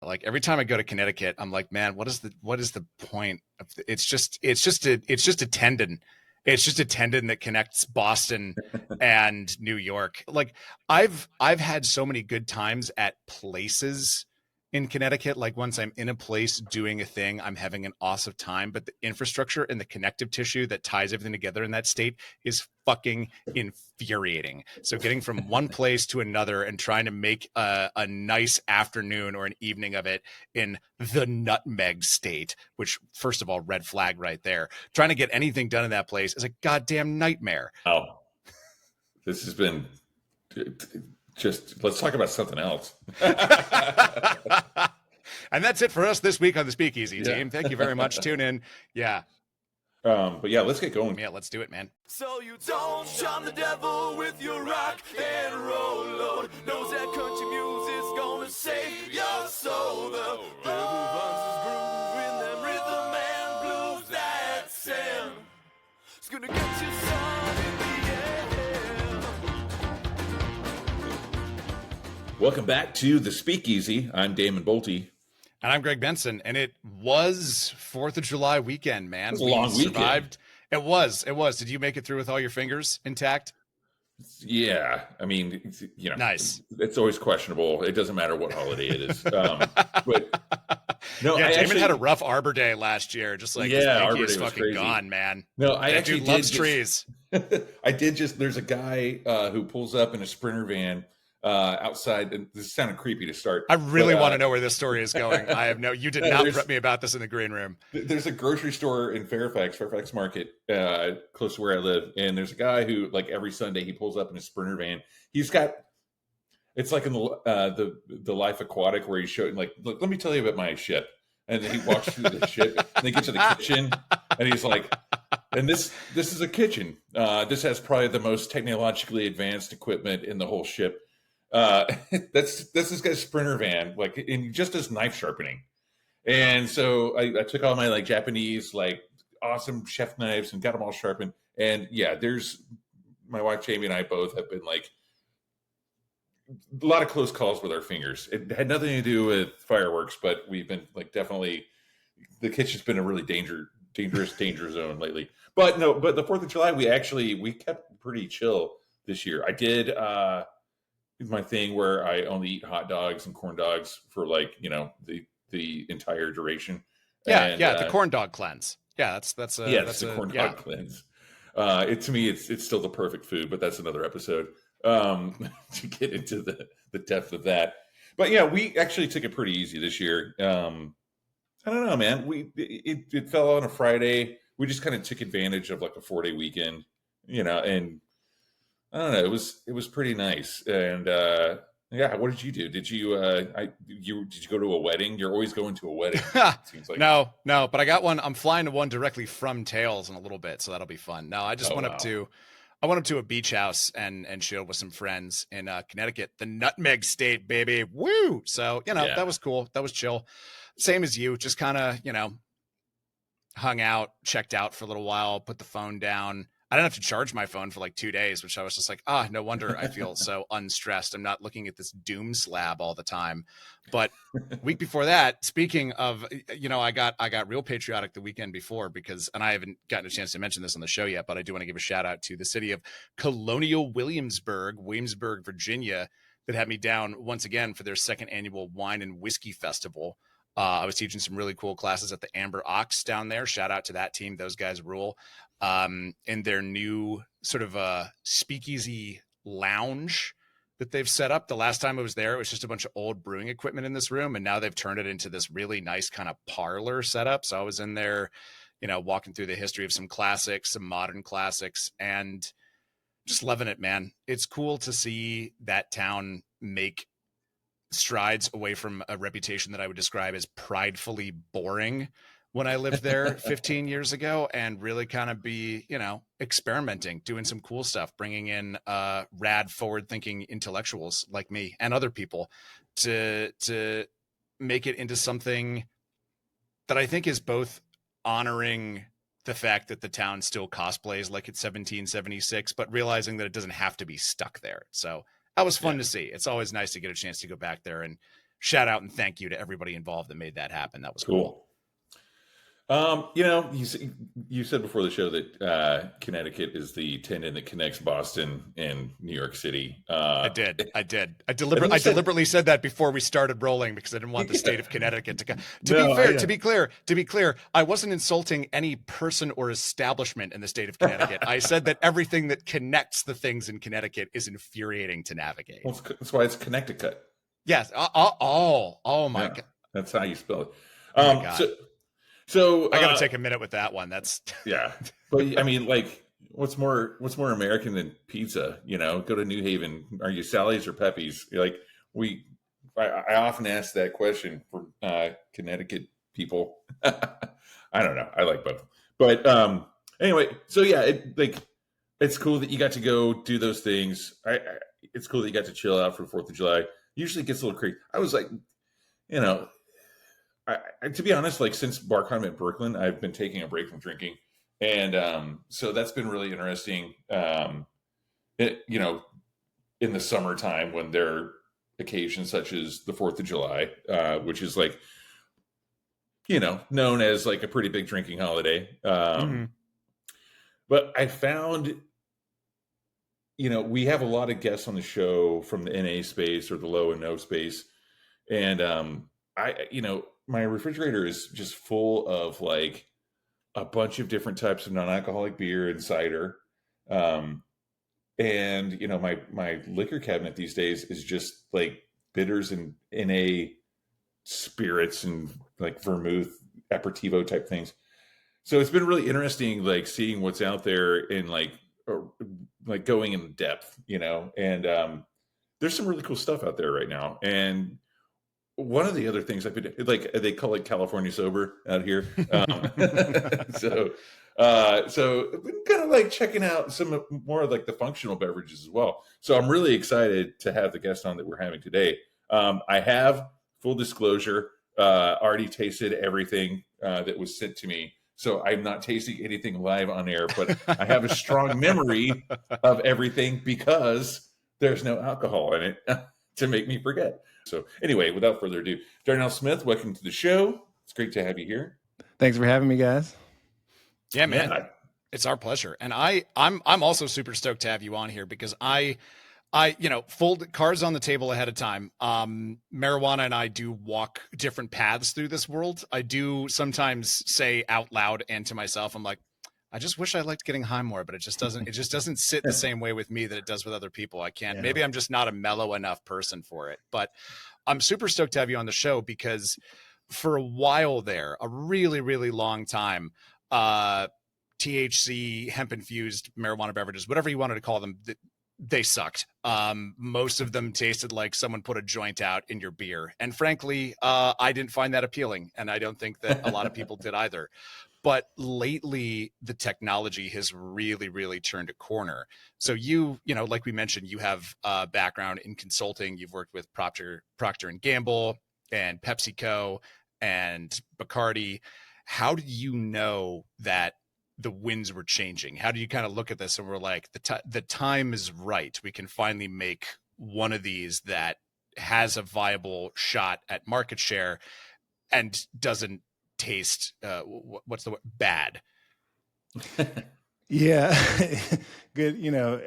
Like every time I go to Connecticut, I'm like, man, what is the point of it's just a tendon. It's just a tendon that connects Boston and New York. Like I've had so many good times at places in Connecticut. Like once I'm in a place doing a thing, I'm having an awesome time. But the infrastructure and the connective tissue that ties everything together in that state is fucking infuriating. So getting from one place to another and trying to make a nice afternoon or an evening of it in the nutmeg state, which first of all, red flag right there. Trying to get anything done in that place is a goddamn nightmare. Oh, this has been just, let's talk about something else. And that's it for us this week on the Speakeasy team. Thank you very much. Tune in. Yeah. But yeah, let's get going. Yeah, let's do it, man. So you don't shun the devil with your rock and roll load. Knows that country music's gonna save your soul. The devil runs his groove in them rhythm and blues that sound. It's gonna get you sun in the air. Welcome back to the Speakeasy. I'm Damon Bolte. And I'm Greg Benson, and it was 4th of July weekend, man. It was a long weekend. It was. Did you make it through with all your fingers intact? Yeah. I mean, you know, nice. It's always questionable. It doesn't matter what holiday it is. But no, yeah, Damon had a rough Arbor Day last year. Just like Arbor Day is fucking crazy. Gone, man. No, I actually loves trees. There's a guy who pulls up in a Sprinter van outside, and this sounded creepy to start. I really want to know where this story is going. You did not prep me about this in the green room. There's a grocery store in Fairfax Market, close to where I live. And there's a guy who, like, every Sunday he pulls up in a Sprinter van. He's got, it's like in the Life Aquatic where he's showing, like, look, let me tell you about my ship. And then he walks through the ship and they get to the kitchen and he's like, and this is a kitchen. This has probably the most technologically advanced equipment in the whole ship. That's this guy's Sprinter van, like, in just as knife sharpening. And so I took all my like Japanese, like, awesome chef knives and got them all sharpened. And yeah, there's my wife Jamie and I both have been like a lot of close calls with our fingers. It had nothing to do with fireworks, but we've been like, definitely the kitchen's been a really danger zone lately. But no, but the 4th of July, we kept pretty chill this year. I did my thing where I only eat hot dogs and corn dogs for, like, you know, the entire duration. The corn dog cleanse. Yeah, that's the corn dog cleanse. To me, it's still the perfect food, but that's another episode to get into the depth of that. But yeah, we actually took it pretty easy this year. I don't know, man. It fell on a Friday. We just kind of took advantage of like a 4-day weekend, you know, and I don't know. It was pretty nice. And yeah, what did you do? Did you go to a wedding? You're always going to a wedding. It seems like. No, but I got one. I'm flying to one directly from Tails in a little bit, so that'll be fun. No, I just went up to a beach house and chilled with some friends in Connecticut, the Nutmeg State, baby. Woo! So, you know, That was cool. That was chill. Same as you, just kind of, you know, hung out, checked out for a little while, put the phone down. I didn't have to charge my phone for like 2 days, which I was just like, no wonder I feel so unstressed. I'm not looking at this doom slab all the time. But week before that, speaking of, you know, I got real patriotic the weekend before and I haven't gotten a chance to mention this on the show yet, but I do want to give a shout out to the city of Colonial Williamsburg, Virginia, that had me down once again for their 2nd annual wine and whiskey festival. I was teaching some really cool classes at the Amber Ox down there. Shout out to that team. Those guys rule. In their new sort of speakeasy lounge that they've set up. The last time I was there, it was just a bunch of old brewing equipment in this room. And now they've turned it into this really nice kind of parlor setup. So I was in there, you know, walking through the history of some classics, some modern classics, and just loving it, man. It's cool to see that town make strides away from a reputation that I would describe as pridefully boring when I lived there 15 years ago, and really kind of be, you know, experimenting, doing some cool stuff, bringing in rad forward-thinking intellectuals like me and other people to make it into something that I think is both honoring the fact that the town still cosplays like it's 1776, but realizing that it doesn't have to be stuck there. So that was fun to see. It's always nice to get a chance to go back there and shout out and thank you to everybody involved that made that happen. That was cool. You said before the show that Connecticut is the tendon that connects Boston and New York City. I did. I deliberately said that before we started rolling because I didn't want the state of Connecticut to be clear, I wasn't insulting any person or establishment in the state of Connecticut. I said that everything that connects the things in Connecticut is infuriating to navigate. Well, that's why it's Connecticut. Yes. Oh my God. That's how you spell it. Oh my God. So I got to take a minute with that one. That's yeah. But I mean, like, what's more American than pizza? You know, go to New Haven. Are you Sally's or Pepe's? Like I often ask that question for Connecticut people. I don't know. I like both. But anyway, so yeah, it's cool that you got to go do those things. It's cool that you got to chill out for the 4th of July. Usually it gets a little crazy. I was like, you know, to be honest, like since BarCon at Brooklyn, I've been taking a break from drinking. And so that's been really interesting. You know, in the summertime when there are occasions such as the 4th of July, which is like, you know, known as like a pretty big drinking holiday. But I found, you know, we have a lot of guests on the show from the NA space or the low and no space. And you know, my refrigerator is just full of like a bunch of different types of non-alcoholic beer and cider. And, you know, my liquor cabinet these days is just like bitters and NA spirits and like vermouth, aperitivo type things. So it's been really interesting, like seeing what's out there and like going in depth, you know, and there's some really cool stuff out there right now. And one of the other things I've been like, they call it California sober out here. So I've been kind of like checking out some more of like the functional beverages as well. So I'm really excited to have the guest on that we're having today. I have, full disclosure, already tasted everything that was sent to me. So I'm not tasting anything live on air, but I have a strong memory of everything because there's no alcohol in it to make me forget. So anyway, without further ado, Darnell Smith, welcome to the show. It's great to have you here. Thanks for having me, guys. Yeah, man. Yeah. It's our pleasure. And I'm also super stoked to have you on here because I you know, fold cards on the table ahead of time. Marijuana and I do walk different paths through this world. I do sometimes say out loud and to myself, I'm like, I just wish I liked getting high more, but it just doesn't sit the same way with me that it does with other people. I can't, maybe I'm just not a mellow enough person for it, but I'm super stoked to have you on the show because for a while there, a really, really long time, THC, hemp infused marijuana beverages, whatever you wanted to call them, they sucked. Most of them tasted like someone put a joint out in your beer. And frankly, I didn't find that appealing. And I don't think that a lot of people did either. But lately, the technology has really, really turned a corner. So you know, like we mentioned, you have a background in consulting. You've worked with Procter & Gamble and PepsiCo and Bacardi. How did you know that the winds were changing? How do you kind of look at this and we're like, the time is right. We can finally make one of these that has a viable shot at market share and doesn't taste what's the word, bad. Yeah. Good. You know,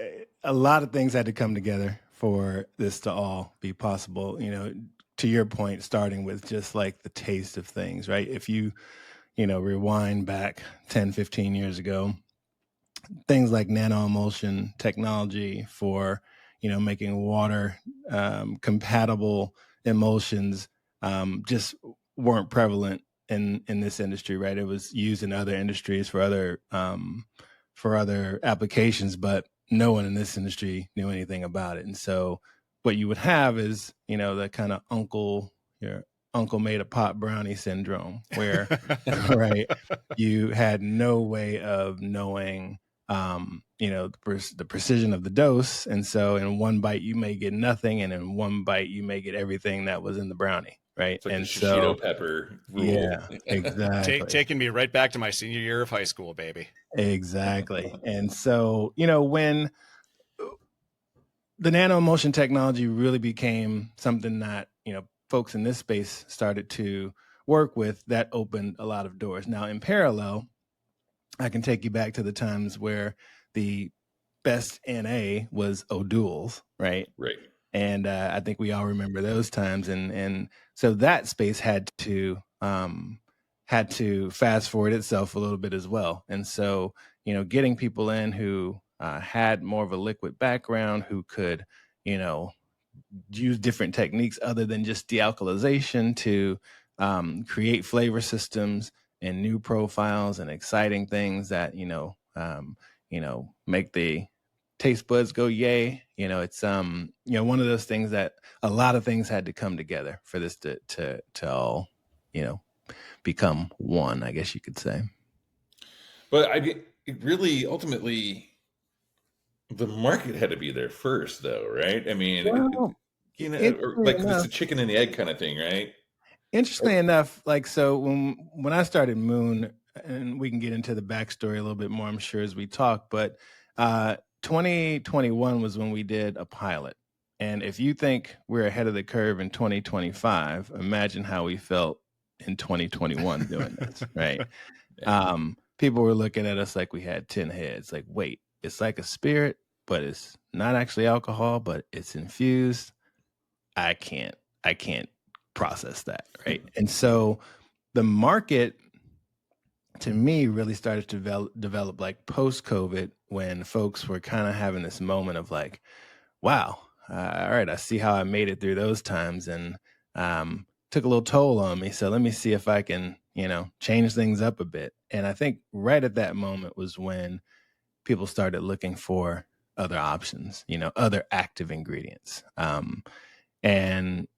a lot of things had to come together for this to all be possible. You know, to your point, starting with just like the taste of things, right? If you know, rewind back 10, 15 years ago, things like nano-emulsion technology for, you know, making water compatible emulsions just weren't prevalent in this industry, right? It was used in other industries for other applications, but no one in this industry knew anything about it. And so what you would have is, you know, the kind of your uncle made a pot brownie syndrome where, right, you had no way of knowing, you know, the precision of the dose. And so in one bite, you may get nothing. And in one bite, you may get everything that was in the brownie. Right. It's like and the shishito pepper rule. Yeah, exactly. Taking me right back to my senior year of high school, baby. Exactly. And so, you know, when the nano-emulsion technology really became something that, you know, folks in this space started to work with, that opened a lot of doors. Now, in parallel, I can take you back to the times where the best NA was O'Doul's, right? Right. And I think we all remember those times. And so that space had to fast forward itself a little bit as well. And so, you know, getting people in who had more of a liquid background, who could, you know, use different techniques other than just dealcoholization to create flavor systems and new profiles and exciting things that, make the taste buds go yay. You know, it's one of those things that a lot of things had to come together for this to all, become one, I guess you could say. But it really ultimately, the market had to be there first, though, right? I mean, Well, or like it's a chicken and the egg kind of thing, right? Interestingly enough, like, so when I started Moon, and we can get into the backstory a little bit more, I'm sure, as we talk, but 2021 was when we did a pilot. And if you think we're ahead of the curve in 2025, imagine how we felt in 2021 doing this, right? Yeah. People were looking at us like we had 10 heads. Like, wait, it's like a spirit, but it's not actually alcohol, but it's infused. I can't process that, right? And so the market, to me, really started to develop like post-COVID, when folks were kind of having this moment of like, wow, all right, I see how I made it through those times, and took a little toll on me. So let me see if I can, change things up a bit. And I think right at that moment was when people started looking for other options, other active ingredients. And,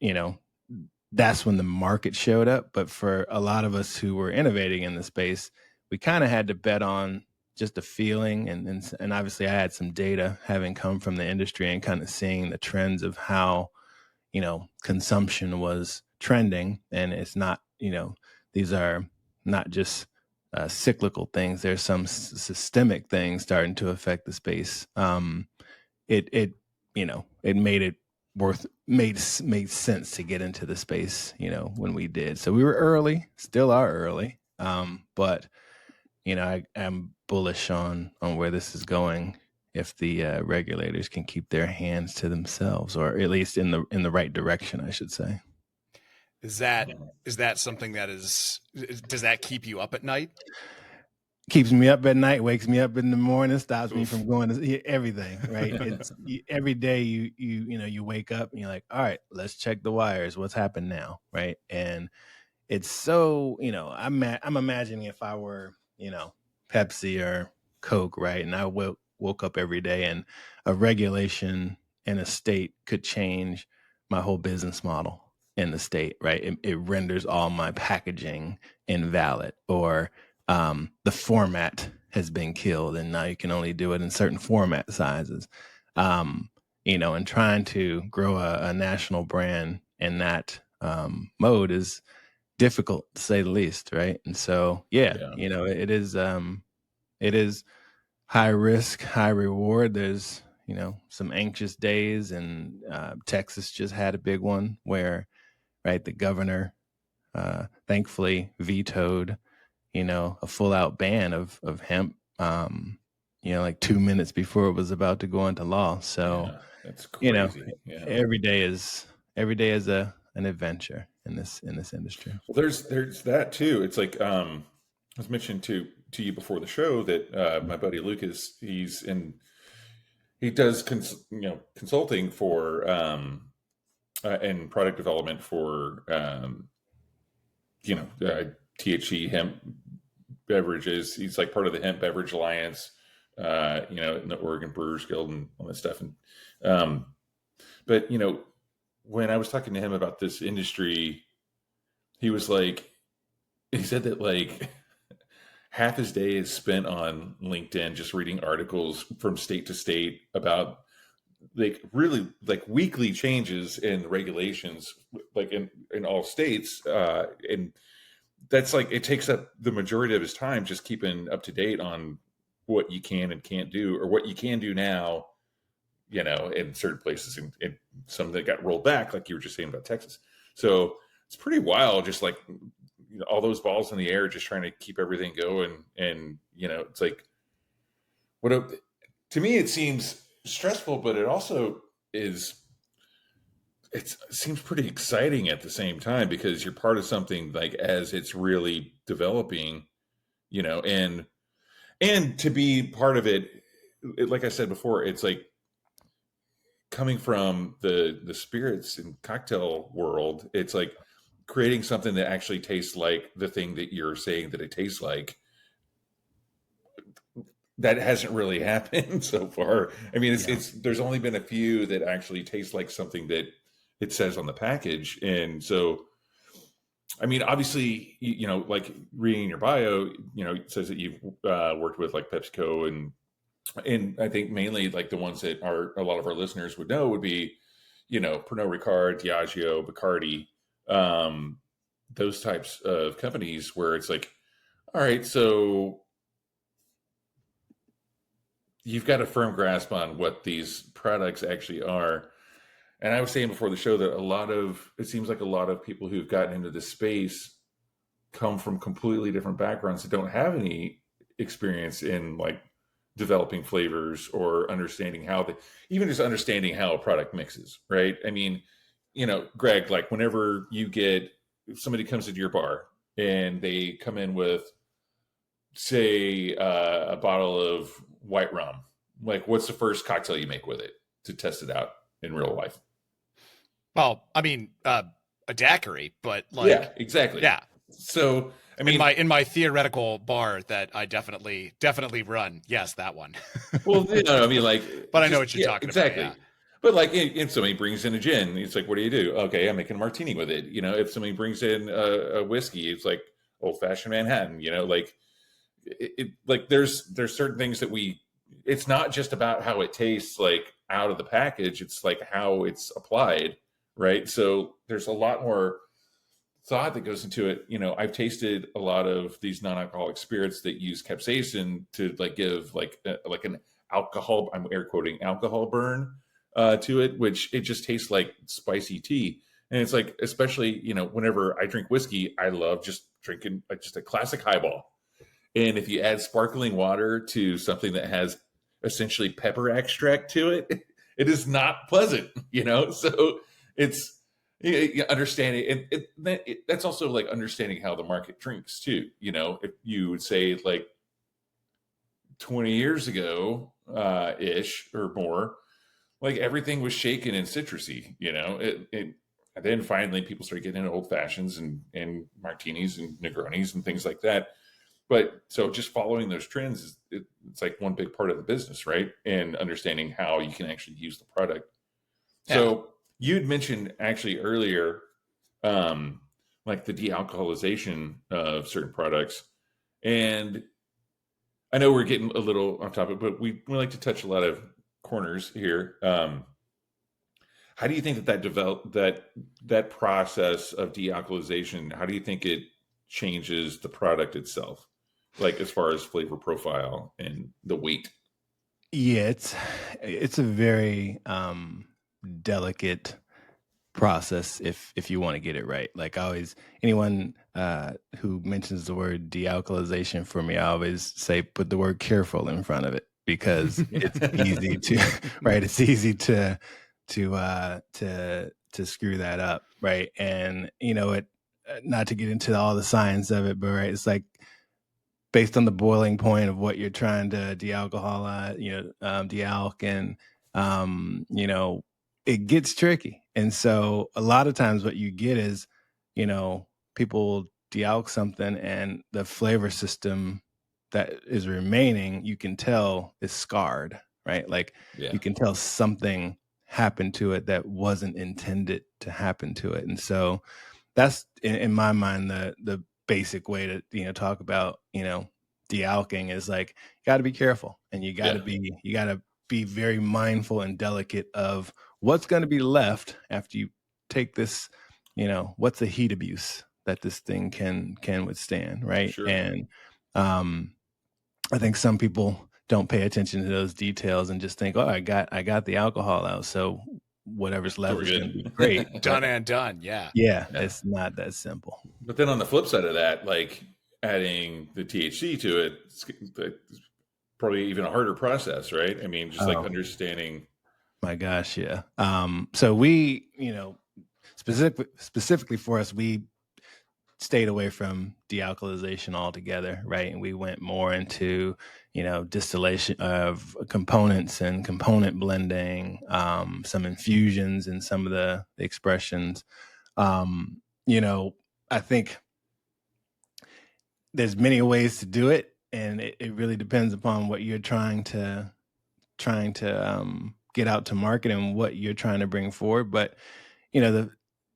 that's when the market showed up. But for a lot of us who were innovating in the space, we kind of had to bet on just a feeling. And obviously I had some data, having come from the industry and kind of seeing the trends of how, consumption was trending. And it's not, these are not just cyclical things. There's some systemic things starting to affect the space. It made it made sense to get into the space, when we did. So we were early, still are early. But I'm bullish on where this is going, if the regulators can keep their hands to themselves, or at least in the right direction, I should say. Is that something that does that keep you up at night? Keeps me up at night, wakes me up in the morning, stops me from going to everything, right? It's every day you wake up and you're like, all right, let's check the wires. What's happened now, right? And it's so, I'm imagining if I were, Pepsi or Coke, right? And I woke up every day and a regulation in a state could change my whole business model in the state, right? It renders all my packaging invalid, or the format has been killed and now you can only do it in certain format sizes. And trying to grow a national brand in that mode is difficult, to say the least, right? And so, it is high risk, high reward. There's, some anxious days, and Texas just had a big one where, right, the governor thankfully vetoed a full out ban of hemp, like 2 minutes before it was about to go into law. So, that's crazy. Every day is an adventure in this industry. Well, there's that too. It's like, I was mentioning to you before the show that my buddy Lucas, he does consulting for and product development for THC hemp beverages. He's like part of the Hemp Beverage Alliance, in the Oregon Brewers Guild and all that stuff. And but when I was talking to him about this industry, he said that like half his day is spent on LinkedIn just reading articles from state to state about like really like weekly changes in regulations, like in all states. And that's like, it takes up the majority of his time just keeping up to date on what you can and can't do, or what you can do now, in certain places, and some that got rolled back, like you were just saying about Texas. So it's pretty wild, just like all those balls in the air, just trying to keep everything going. And it's like to me it seems stressful, but it also is. It seems pretty exciting at the same time, because you're part of something like as it's really developing, and to be part of it, like I said before, it's like coming from the spirits and cocktail world. It's like creating something that actually tastes like the thing that you're saying that it tastes like. That hasn't really happened so far. I mean, there's only been a few that actually taste like something that it says on the package. And so, I mean, obviously, like reading your bio, it says that you've worked with like PepsiCo, and I think mainly like the ones that a lot of our listeners would know would be, Pernod Ricard, Diageo, Bacardi, those types of companies where it's like, all right, so you've got a firm grasp on what these products actually are. And I was saying before the show that it seems like a lot of people who've gotten into this space come from completely different backgrounds that don't have any experience in like developing flavors or understanding even just understanding how a product mixes, right? I mean, Greg, like whenever if somebody comes into your bar and they come in with, say, a bottle of white rum, like what's the first cocktail you make with it to test it out in real life? Well, I mean, a daiquiri, but like, yeah, exactly. Yeah. So, I mean, in my theoretical bar that I definitely run, yes, that one. Well, I mean, like, but I know what you're talking exactly. about. Yeah. But like, if somebody brings in a gin, it's like, what do you do? Okay, I'm making a martini with it. If somebody brings in a whiskey, it's like old fashioned Manhattan. Like, like there's certain things that it's not just about how it tastes like out of the package. It's like how it's applied. Right. So there's a lot more thought that goes into it. I've tasted a lot of these non-alcoholic spirits that use capsaicin to like give like an alcohol, I'm air quoting, alcohol burn to it, which it just tastes like spicy tea. And it's like, especially, whenever I drink whiskey, I love just drinking just a classic highball. And if you add sparkling water to something that has essentially pepper extract to it, it is not pleasant, So it's understanding, and that's also like understanding how the market drinks too. If you would say like 20 years ago, ish or more, like everything was shaken and citrusy. And then finally people started getting into old fashions and martinis and Negronis and things like that. But so just following those trends, it's like one big part of the business, right? And understanding how you can actually use the product. Yeah. So you'd mentioned actually earlier, like the de-alcoholization of certain products. And I know we're getting a little off topic, but we like to touch a lot of corners here. How do you think that developed that process of de-alcoholization? How do you think it changes the product itself? Like as far as flavor profile and the weight? Yeah, it's a very delicate process if you want to get it right. Like anyone who mentions the word de-alcoholization for me, I always say put the word careful in front of it, because it's easy to right. It's easy to screw that up, right? And not to get into all the science of it, but right, it's like based on the boiling point of what you're trying to de-alcoholize, de-alc, and it gets tricky. And so a lot of times what you get is, people de-alc something and the flavor system that is remaining, you can tell is scarred, right? Like you can tell something happened to it that wasn't intended to happen to it. And so that's in my mind, the basic way to, talk about, de-alking is like, you got to be careful, and you got to be very mindful and delicate of what's going to be left after you take this, what's the heat abuse that this thing can withstand. Right. Sure. And, I think some people don't pay attention to those details and just think, oh, I got the alcohol out, so whatever's left we're is good. going to be great. Done and done. Yeah. Yeah, it's not that simple. But then on the flip side of that, like adding the THC to it, it's probably even a harder process, right? I mean, just like understanding. My gosh, yeah. So we, specifically for us, we stayed away from dealcoholization altogether, right? And we went more into, distillation of components and component blending, some infusions and some of the expressions. I think there's many ways to do it, and it really depends upon what you're trying to get out to market and what you're trying to bring forward. But the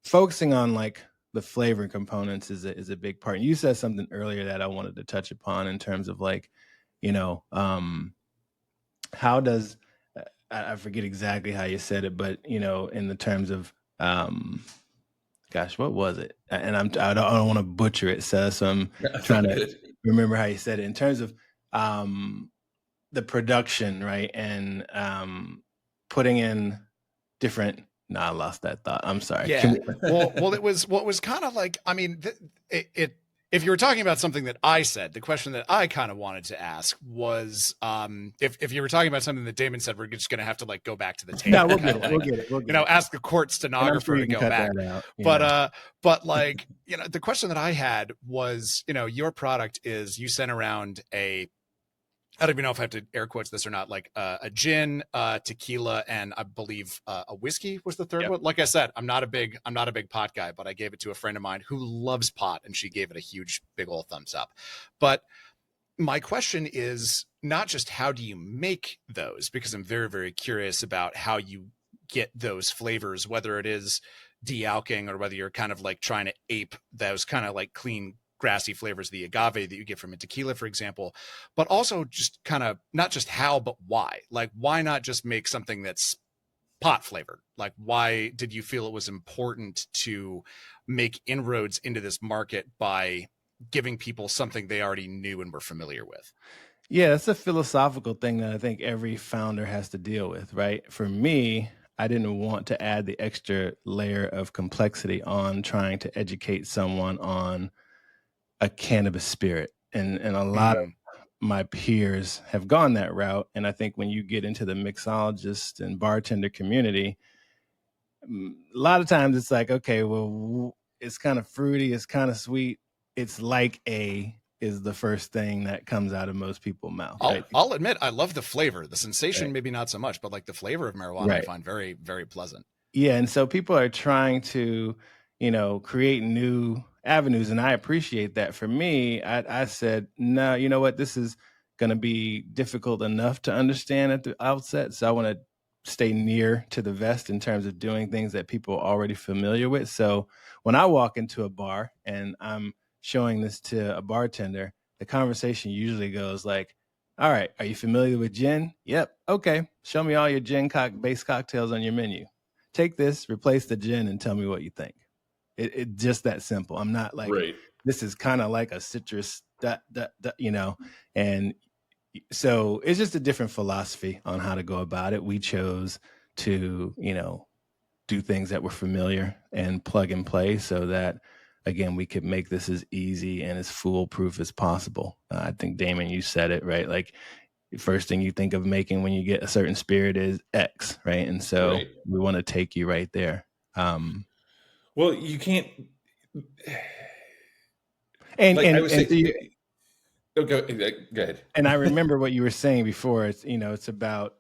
focusing on like the flavor components is a big part. And you said something earlier that I wanted to touch upon in terms of like, how does I forget exactly how you said it, but in the terms of gosh, what was it? And I don't want to butcher it, so I'm trying to remember how you said it in terms of the production, right? And putting in different. No, I lost that thought. I'm sorry. Yeah. Well, it was what was kind of like. I mean, if you were talking about something that I said, the question that I kind of wanted to ask was, if you were talking about something that Damon said, we're just going to have to like go back to the tape. No, we'll get it. We'll get it. Ask the court stenographer to go back. But like, the question that I had was, your product is you sent around I don't even know if I have to air quotes this or not, like a gin, tequila, and I believe a whiskey was the third one. Like I said, I'm not a big pot guy, but I gave it to a friend of mine who loves pot, and she gave it a huge, big old thumbs up. But my question is not just how do you make those, because I'm very, very curious about how you get those flavors, whether it is de-alking or whether you're kind of like trying to ape those kind of like clean, grassy flavors, the agave that you get from a tequila, for example, but also just kind of not just how, but why. Like, why not just make something that's pot flavored? Like, why did you feel it was important to make inroads into this market by giving people something they already knew and were familiar with? Yeah, that's a philosophical thing that I think every founder has to deal with, right? For me, I didn't want to add the extra layer of complexity on trying to educate someone on a cannabis spirit. And a lot of my peers have gone that route. And I think when you get into the mixologist and bartender community, a lot of times it's like, okay, well, it's kind of fruity, it's kind of sweet. It's like is the first thing that comes out of most people's mouth. Right? I'll admit, I love the flavor. The sensation, maybe not so much, but like the flavor of marijuana, I find very, very pleasant. Yeah. And so people are trying to, create new avenues. And I appreciate that. For me, I said, no, you know what? This is going to be difficult enough to understand at the outset. So I want to stay near to the vest in terms of doing things that people are already familiar with. So when I walk into a bar and I'm showing this to a bartender, the conversation usually goes like, all right, are you familiar with gin? Yep. Okay. Show me all your gin-based cocktails on your menu. Take this, replace the gin, and tell me what you think. It just that simple. I'm not like, this is kind of like a citrus, and so it's just a different philosophy on how to go about it. We chose to, do things that were familiar and plug and play so that, again, we could make this as easy and as foolproof as possible. I think, Damon, you said it, right? Like, the first thing you think of making when you get a certain spirit is X, right? And so we want to take you right there. Well, you can't. And, like, and, I would and say, go ahead. And I remember what you were saying before. It's, it's about,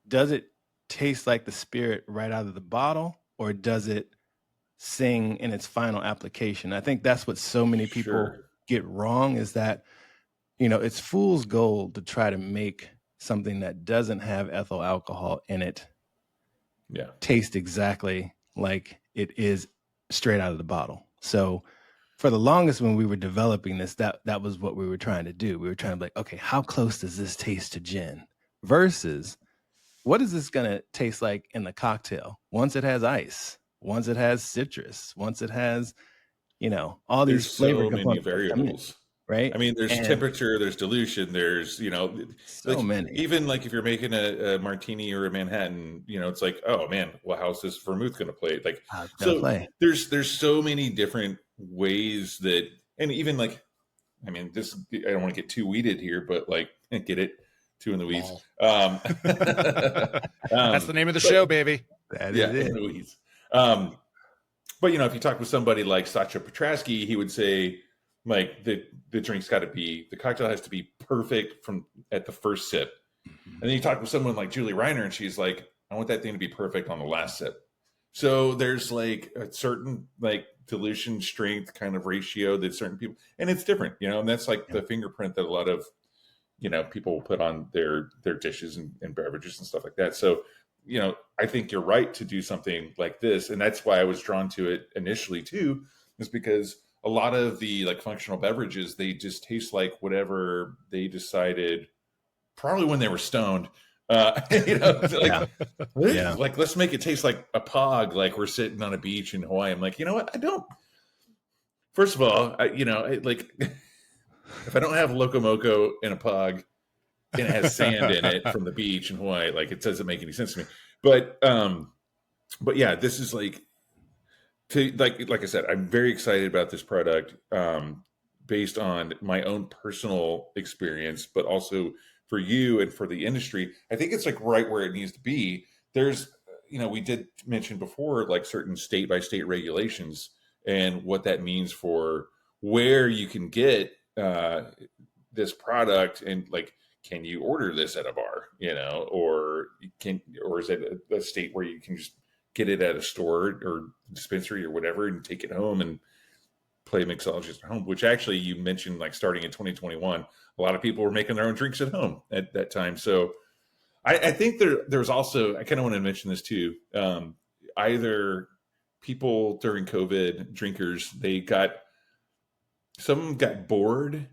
does it taste like the spirit right out of the bottle, or does it sing in its final application? I think that's what so many people get wrong, is that, it's fool's gold to try to make something that doesn't have ethyl alcohol in it taste exactly like it is straight out of the bottle. So for the longest, when we were developing this, that was what we were trying to do. We were trying to be like, okay, how close does this taste to gin versus what is this going to taste like in the cocktail once it has ice, once it has citrus, once it has, all these flavor components. Variables. right? I mean, there's And temperature, there's dilution, there's, so like, many. even like if you're making a martini or a Manhattan, it's like, oh man, well, how's this vermouth going to play? Like, How's it gonna so play? there's so many different ways that, and even like, I mean, this, I don't want to get too weeded here, but like, get it, too in the weeds. That's the name of the show, baby. That Yeah, is it. in the weeds. But if you talk with somebody like Sacha Petrasky, he would say, like, the cocktail has to be perfect from at the first sip. And then you talk with someone like Julie Reiner, and she's like, I want that thing to be perfect on the last sip. So there's like a certain like dilution strength kind of ratio that certain people, and it's different, and that's like the fingerprint that a lot of, people will put on their dishes and beverages and stuff like that. So, I think you're right to do something like this. And that's why I was drawn to it initially too, is because a lot of the like functional beverages, they just taste like whatever they decided probably when they were stoned. Like, like, let's make it taste like a pog, like we're sitting on a beach in Hawaii. I'm like, you know what? First of all, like if I don't have Loco Moco in a pog and it has sand in it from the beach in Hawaii, like it doesn't make any sense to me. But yeah, this is like, like I said, I'm very excited about this product, based on my own personal experience, but also for you and for the industry. I think it's like right where it needs to be. There's, we did mention before, like certain state by state regulations and what that means for where you can get this product, and like, can you order this at a bar, or is it a state where you can just get it at a store or dispensary or whatever and take it home and play mixologist at home, which actually you mentioned, like starting in 2021, a lot of people were making their own drinks at home at that time. So I think there's also, I kind of want to mention this too. Either people during COVID, drinkers, some of them got bored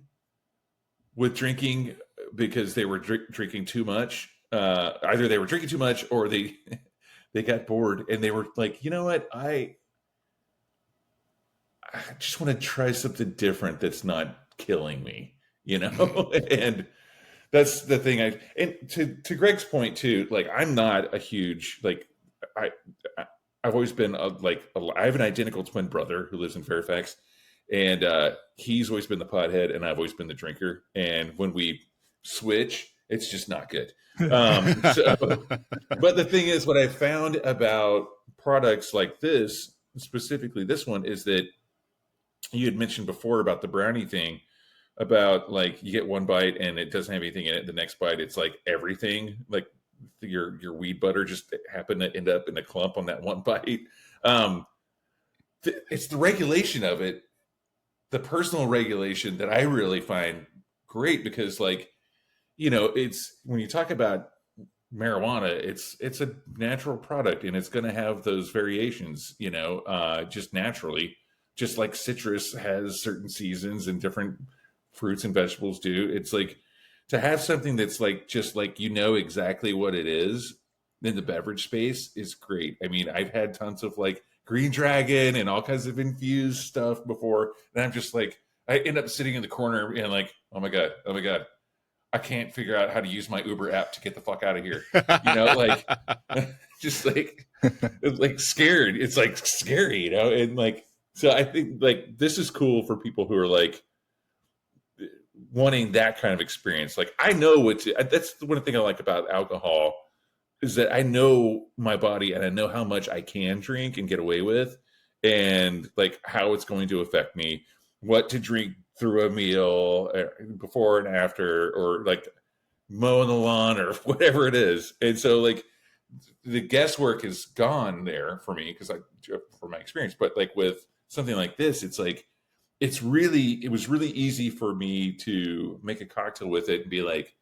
with drinking because they were drinking too much. Either they were drinking too much or they got bored and they were like, you know what? I just want to try something different that's not killing me, and that's the thing. And to Greg's point too, like, I'm not a huge, like, I've always been I have an identical twin brother who lives in Fairfax, and he's always been the pothead and I've always been the drinker. And when we switch, it's just not good. But the thing is, what I found about products like this, specifically this one, is that you had mentioned before about the brownie thing, about like you get one bite and it doesn't have anything in it. The next bite, it's like everything, like your weed butter just happened to end up in a clump on that one bite. It's the regulation of it, the personal regulation, that I really find great, because like, it's, when you talk about marijuana, it's a natural product and it's going to have those variations, just naturally, just like citrus has certain seasons and different fruits and vegetables do. It's like, to have something that's like, just like, exactly what it is in the beverage space is great. I mean, I've had tons of like Green Dragon and all kinds of infused stuff before, and I'm just like, I end up sitting in the corner and like, oh my God, I can't figure out how to use my Uber app to get the fuck out of here. Like, just like scared. It's like scary, and like, so I think like this is cool for people who are like wanting that kind of experience. Like, I know that's the one thing I like about alcohol, is that I know my body and I know how much I can drink and get away with, and like how it's going to affect me, what to drink through a meal, before and after, or like mowing the lawn or whatever it is. And so like the guesswork is gone there for me, for my experience. But like with something like this, it's like, it was really easy for me to make a cocktail with it and be like,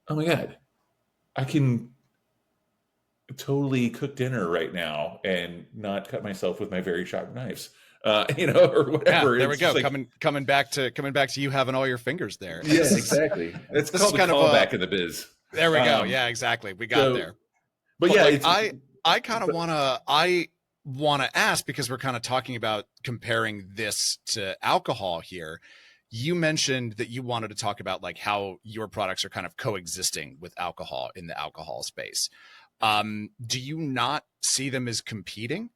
oh my God, I can totally cook dinner right now and not cut myself with my very sharp knives, or whatever. Yeah, there we go. Like, coming back to you having all your fingers there. Yeah, exactly. It's called a callback in the biz. There we go. Yeah, exactly. We got there. But yeah, like, I kind of want to, want to ask, because we're kind of talking about comparing this to alcohol here. You mentioned that you wanted to talk about like how your products are kind of coexisting with alcohol in the alcohol space. Do you not see them as competing?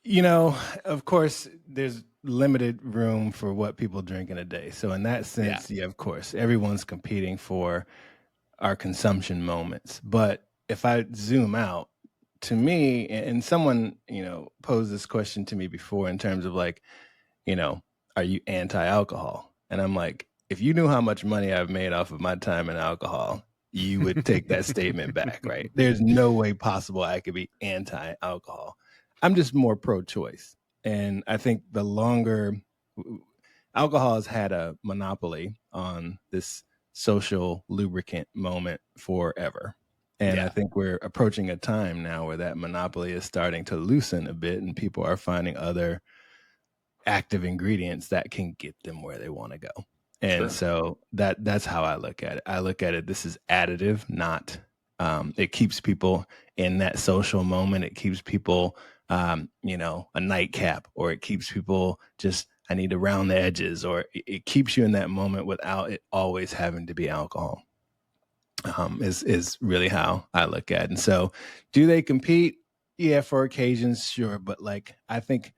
You know, of course, there's limited room for what people drink in a day. So in that sense, yeah, of course, everyone's competing for our consumption moments. But if I zoom out, to me, and someone, you know, posed this question to me before in terms of like, you know, are you anti-alcohol? And I'm like, if you knew how much money I've made off of my time in alcohol, you would take that statement back, right? There's no way possible I could be anti-alcohol. I'm just more pro-choice. And I think the longer alcohol has had a monopoly on this social lubricant moment forever. And I think we're approaching a time now where that monopoly is starting to loosen a bit and people are finding other active ingredients that can get them where they want to go. And so that's how I look at it. I look at it, this is additive, not it keeps people in that social moment. It keeps people, you know, a nightcap, or it keeps people just, I need to round the edges, or it keeps you in that moment without it always having to be alcohol. Is really how I look at it. And so do they compete? Yeah, for occasions, sure. But like, I think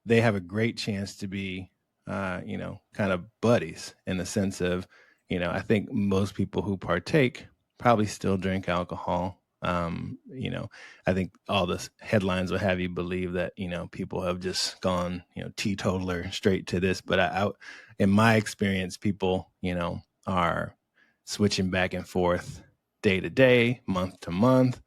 they have a great chance to be, you know, kind of buddies in the sense of, you know, I think most people who partake probably still drink alcohol. You know, I think all the headlines will have you believe that, you know, people have just gone, you know, teetotaler straight to this. But in my experience, people, you know, are switching back and forth day to day, month to month,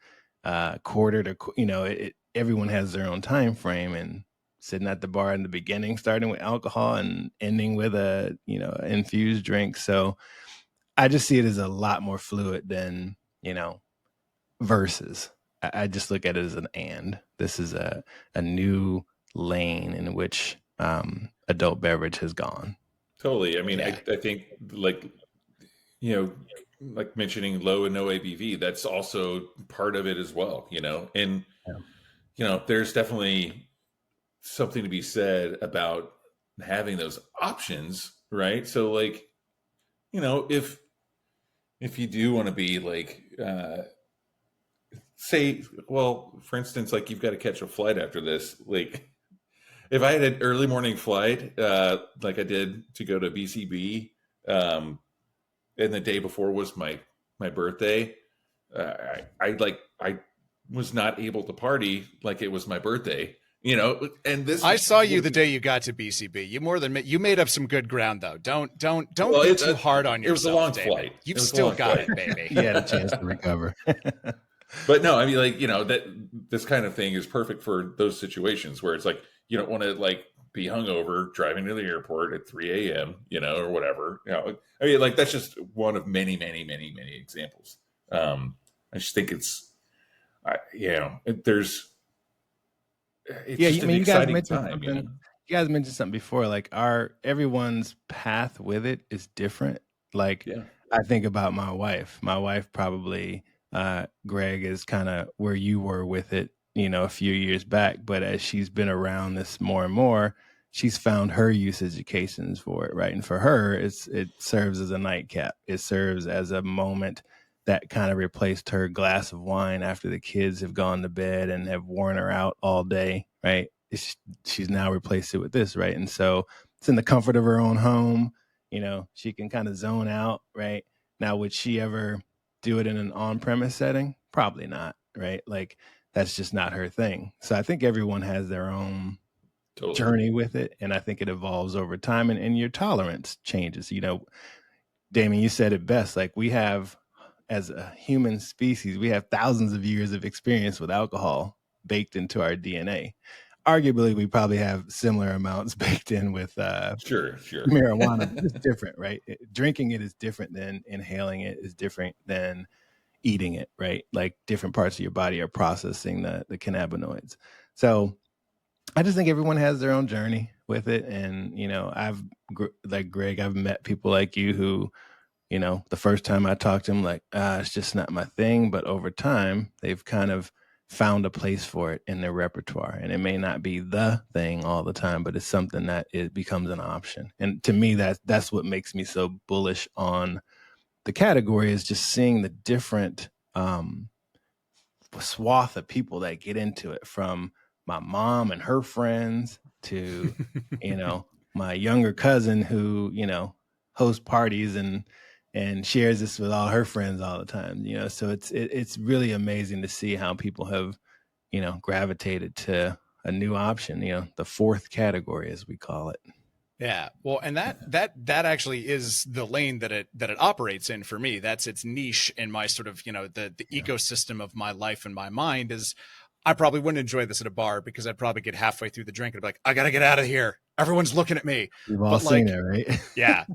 quarter to, you know, everyone has their own time frame, and sitting at the bar in the beginning, starting with alcohol and ending with a, you know, infused drink. So I just see it as a lot more fluid than, you know, versus. I just look at it as this is a new lane in which adult beverage has gone. Totally. I mean, I think like, you know, like mentioning low and no ABV, that's also part of it as well, you know, and, you know, there's definitely something to be said about having those options, right? So like, you know, if you do want to be like, say, well, for instance, like you've got to catch a flight after this, like if I had an early morning flight, like I did to go to BCB, and the day before was my birthday, I was not able to party like it was my birthday, you know. And this, I saw you the day you got to BCB. You made up some good ground though. Don't be too hard on yourself. It was a long David. flight. You've still got it, baby. You had a chance to recover. But no, I mean, like, you know, that this kind of thing is perfect for those situations where it's like you don't want to like be hungover driving to the airport at 3 a.m., you know, or whatever. You know, I mean, like that's just one of many, many, many, many examples. I just think it's, you know, it's just an exciting time. You know? You guys mentioned something before, like everyone's path with it is different. Like I think about my wife. My wife probably, Greg, is kind of where you were with it, you know, a few years back. But as she's been around this more and more, she's found her usage occasions for it, right? And for her, it serves as a nightcap. It serves as a moment that kind of replaced her glass of wine after the kids have gone to bed and have worn her out all day, right? She's now replaced it with this, right? And so it's in the comfort of her own home. You know, she can kind of zone out, right? Now, would she ever do it in an on-premise setting? Probably not, right? Like that's just not her thing. So I think everyone has their own journey with it. And I think it evolves over time and your tolerance changes. You know, Damon, you said it best. Like we have, as a human species, we have thousands of years of experience with alcohol baked into our DNA. Arguably, we probably have similar amounts baked in with marijuana. It's different, right? Drinking it is different than inhaling it, is different than eating it, right? Like different parts of your body are processing the cannabinoids. So I just think everyone has their own journey with it. And, you know, like Greg, I've met people like you who, you know, the first time I talked to them, like, it's just not my thing. But over time, they've kind of found a place for it in their repertoire. And it may not be the thing all the time, but it's something that it becomes an option. And to me, that's what makes me so bullish on the category, is just seeing the different swath of people that get into it, from my mom and her friends to, my younger cousin who, hosts parties and shares this with all her friends all the time, so it's really amazing to see how people have, gravitated to a new option, the fourth category, as we call it. Yeah. Well, and that actually is the lane that it operates in for me. That's its niche in my sort of, the ecosystem of my life and my mind. Is I probably wouldn't enjoy this at a bar, because I'd probably get halfway through the drink and be like, I got to get out of here. Everyone's looking at me. We've all seen it, right? Yeah.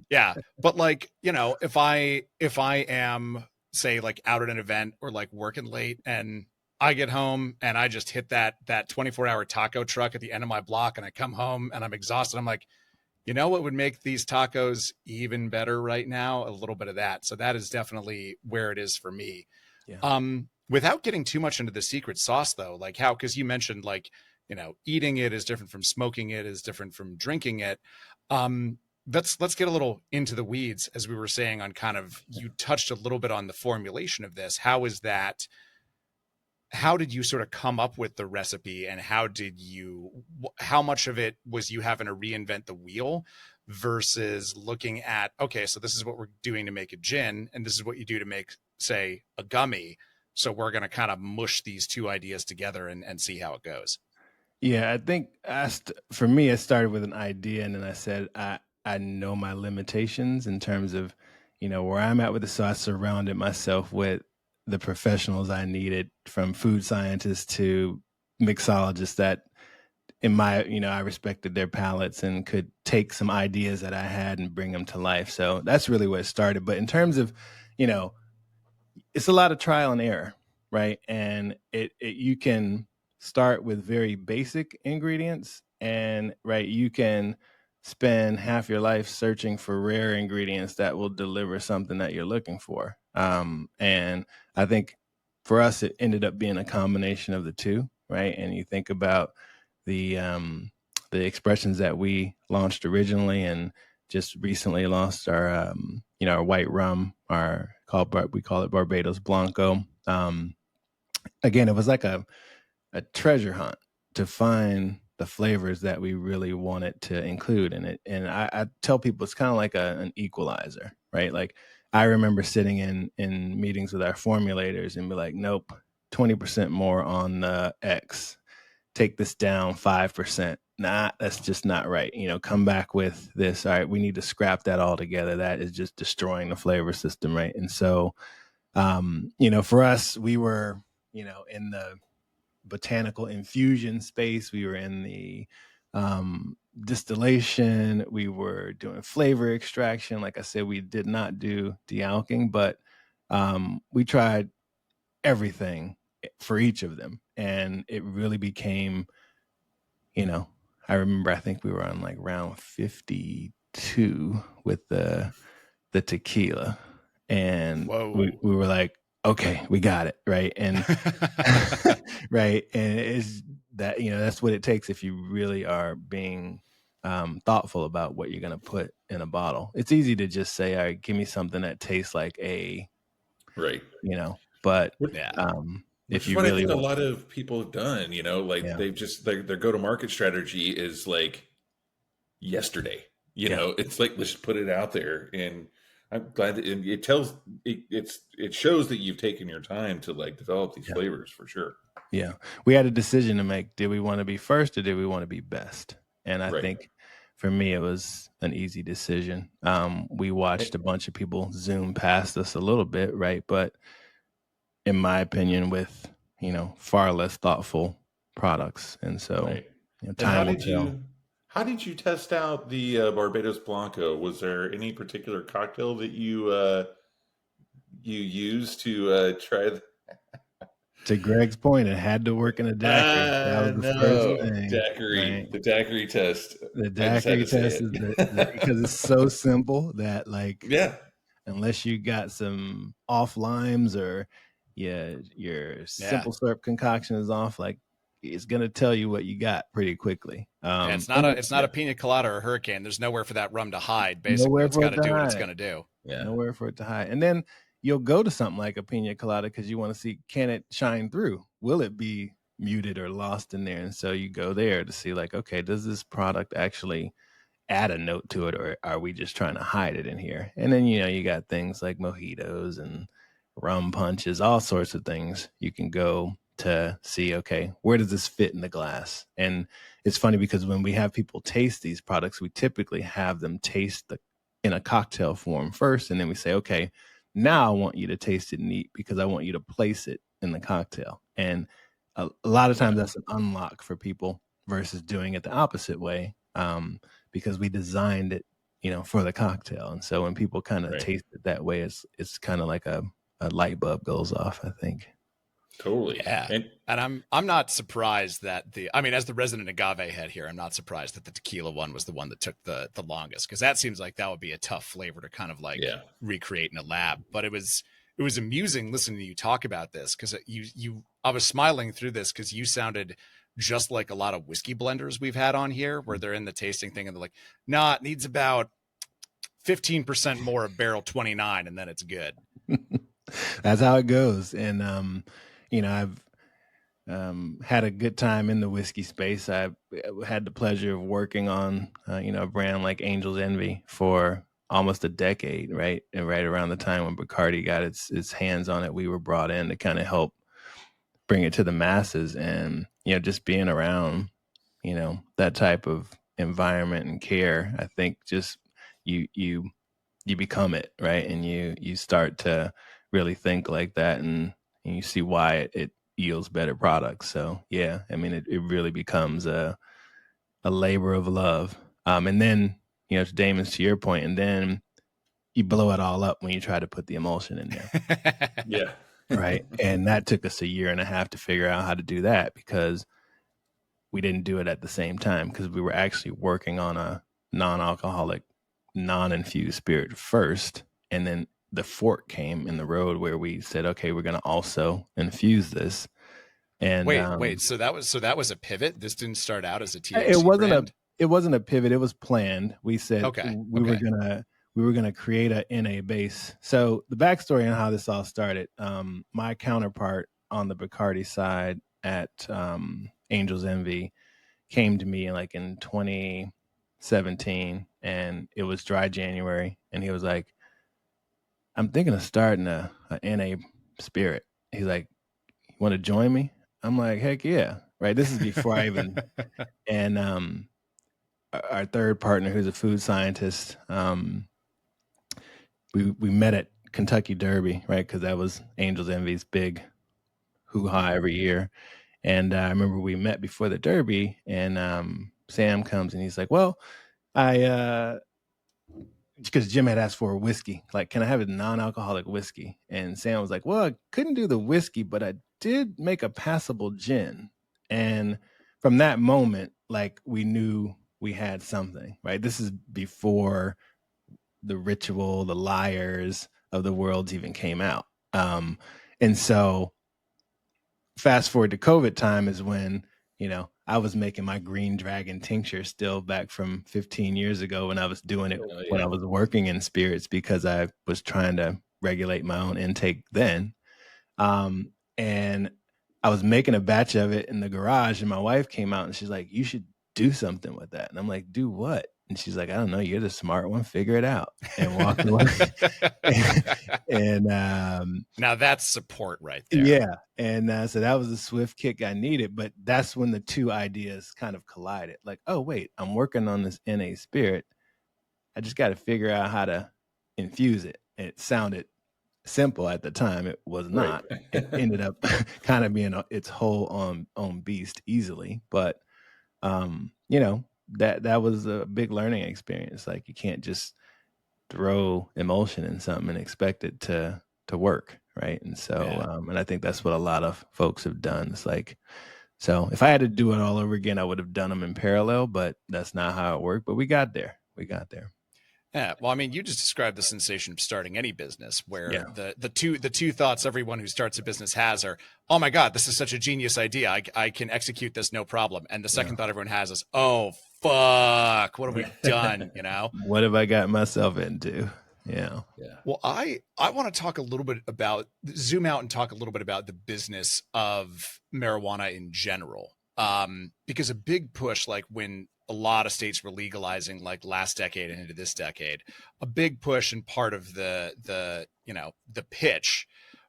But like, if I am, say, like out at an event or like working late, and I get home and I just hit that 24-hour taco truck at the end of my block, and I come home and I'm exhausted, I'm like, what would make these tacos even better right now? A little bit of that. So that is definitely where it is for me. Yeah. Without getting too much into the secret sauce, though, like how, because you mentioned like, eating it is different from smoking it, is different from drinking it. Let's get a little into the weeds, as we were saying, on kind of, you touched a little bit on the formulation of this. How did you sort of come up with the recipe, and how much of it was you having to reinvent the wheel versus looking at, okay, so this is what we're doing to make a gin, and this is what you do to make, say, a gummy. So we're going to kind of mush these two ideas together and see how it goes. Yeah, I think for me, I started with an idea, and then I said, I know my limitations in terms of, where I'm at with it. So I surrounded myself with the professionals I needed, from food scientists to mixologists, that in my, I respected their palates and could take some ideas that I had and bring them to life. So that's really where it started. But in terms of, it's a lot of trial and error, right? And you can start with very basic ingredients, and you can spend half your life searching for rare ingredients that will deliver something that you're looking for. And I think for us, it ended up being a combination of the two, right? And you think about the expressions that we launched originally, and just recently launched our our white rum, we call it Barbados Blanco. Again, it was like a treasure hunt to find the flavors that we really wanted to include in it. And I tell people it's kind of like an equalizer, right? Like, I remember sitting in meetings with our formulators and be like, nope, 20% more on the X. Take this down 5%. Nah, that's just not right. Come back with this. All right, we need to scrap that all together. That is just destroying the flavor system, right? And so, for us, we were, in the botanical infusion space. We were in the distillation. We were doing flavor extraction. Like I said, we did not do de-alking, but we tried everything for each of them. And it really became, I remember, I think we were on like round 52 with the tequila. And we were like, okay, we got it. Right. And right. And it's that, that's what it takes if you really are being thoughtful about what you're going to put in a bottle. It's easy to just say, all right, give me something that tastes like right. But if you really, I think a lot of people have done, they've just, their go-to-market strategy is like yesterday, it's like, let's just put it out there. And I'm glad that it shows that you've taken your time to like develop these flavors, for sure. Yeah. We had a decision to make. Did we want to be first, or did we want to be best? And I think for me, it was an easy decision. We watched a bunch of people zoom past us a little bit, right? But in my opinion, with, far less thoughtful products. And so time will tell. How did you test out the Barbados Blanco? Was there any particular cocktail that you used to try? To Greg's point, it had to work in a daiquiri. That was the first thing. Daiquiri, right? The daiquiri test. The daiquiri test is because it's so simple that, like, unless you got some off limes or Yeah, your simple syrup concoction is off. Like, it's gonna tell you what you got pretty quickly. Yeah, it's not a pina colada or a hurricane. There's nowhere for that rum to hide. Basically, nowhere it's for got it to to do what it's hide. going to do. Yeah. Nowhere for it to hide. And then you'll go to something like a pina colada because you want to see, can it shine through? Will it be muted or lost in there? And so you go there to see, like, okay, does this product actually add a note to it, or are we just trying to hide it in here? And then, you got things like mojitos and rum punches, all sorts of things you can go to see, okay, where does this fit in the glass? And it's funny because when we have people taste these products, we typically have them taste in a cocktail form first, and then we say, okay, now I want you to taste it neat because I want you to place it in the cocktail. And a lot of times that's an unlock for people versus doing it the opposite way, because we designed it, for the cocktail. And so when people kind of taste it that way, it's kind of like a light bulb goes off, I think. Totally. Yeah. And I'm not surprised that as the resident agave head here, I'm not surprised that the tequila one was the one that took the longest, because that seems like that would be a tough flavor to kind of recreate in a lab. But it was amusing listening to you talk about this, because I was smiling through this because you sounded just like a lot of whiskey blenders we've had on here, where they're in the tasting thing and they're like, nah, it needs about 15% more of barrel 29 and then it's good. That's how it goes. And I've had a good time in the whiskey space. I had the pleasure of working on a brand like Angel's Envy for almost a decade, right? And right around the time when Bacardi got its hands on it, we were brought in to kind of help bring it to the masses. And just being around that type of environment and care, I think just you become it, right? And you start to really think like that, and you see why it yields better products. So yeah, it really becomes a labor of love. And then to Damon's, to your point, and then you blow it all up when you try to put the emulsion in there. Yeah. Right. And that took us a year and a half to figure out how to do that, because we didn't do it at the same time, because we were actually working on a non-alcoholic, non-infused spirit first. And then the fork came in the road where we said, okay, we're going to also infuse this. And wait. So that was a pivot. This didn't start out as a THC brand? It wasn't a pivot. It was planned. We said we were gonna create a nnabis. So the backstory on how this all started: my counterpart on the Bacardi side at Angel's Envy came to me in 2017, and it was dry January, and he was like, "I'm thinking of starting a NA spirit." He's like, "You want to join me?" I'm like, "Heck yeah!" Right. This is before I even and our third partner, who's a food scientist, we met at Kentucky Derby, right? Because that was Angel's Envy's big hoo-ha every year. And I remember we met before the Derby, and Sam comes and he's like, well, because Jim had asked for a whiskey, like, can I have a non-alcoholic whiskey? And Sam was like, well, I couldn't do the whiskey, but I did make a passable gin. And from that moment, we knew we had something, right? This is before the Ritual, the Liars of the worlds even came out. And so fast forward to COVID time is when, I was making my Green Dragon tincture still back from 15 years ago, when I was doing it when I was working in spirits, because I was trying to regulate my own intake then. And I was making a batch of it in the garage, and my wife came out and she's like, you should do something with that. And I'm like, do what? And she's like, I don't know, you're the smart one, figure it out. And walked away. and now that's support right there. Yeah. And so that was a swift kick I needed. But that's when the two ideas kind of collided. Like, oh, wait, I'm working on this NA spirit. I just got to figure out how to infuse it. It sounded simple at the time. It was not. Right. It ended up kind of being its whole own beast easily. But, that was a big learning experience. Like, you can't just throw emulsion in something and expect it to work, right? And so, and I think that's what a lot of folks have done. It's like, so if I had to do it all over again, I would have done them in parallel, but that's not how it worked. But we got there. Yeah, well, I mean, you just described the sensation of starting any business, where Yeah. the two thoughts everyone who starts a business has are, "Oh my God, this is such a genius idea. I can execute this no problem." And the second thought everyone has is, "Oh fuck, what have we done?" You know? What have I got myself into? Yeah. Yeah. Well, I want to talk a little bit about, zoom out and talk a little bit about the business of marijuana in general. Because a big push, like when a lot of states were legalizing, like last decade and into this decade, a big push and part of the pitch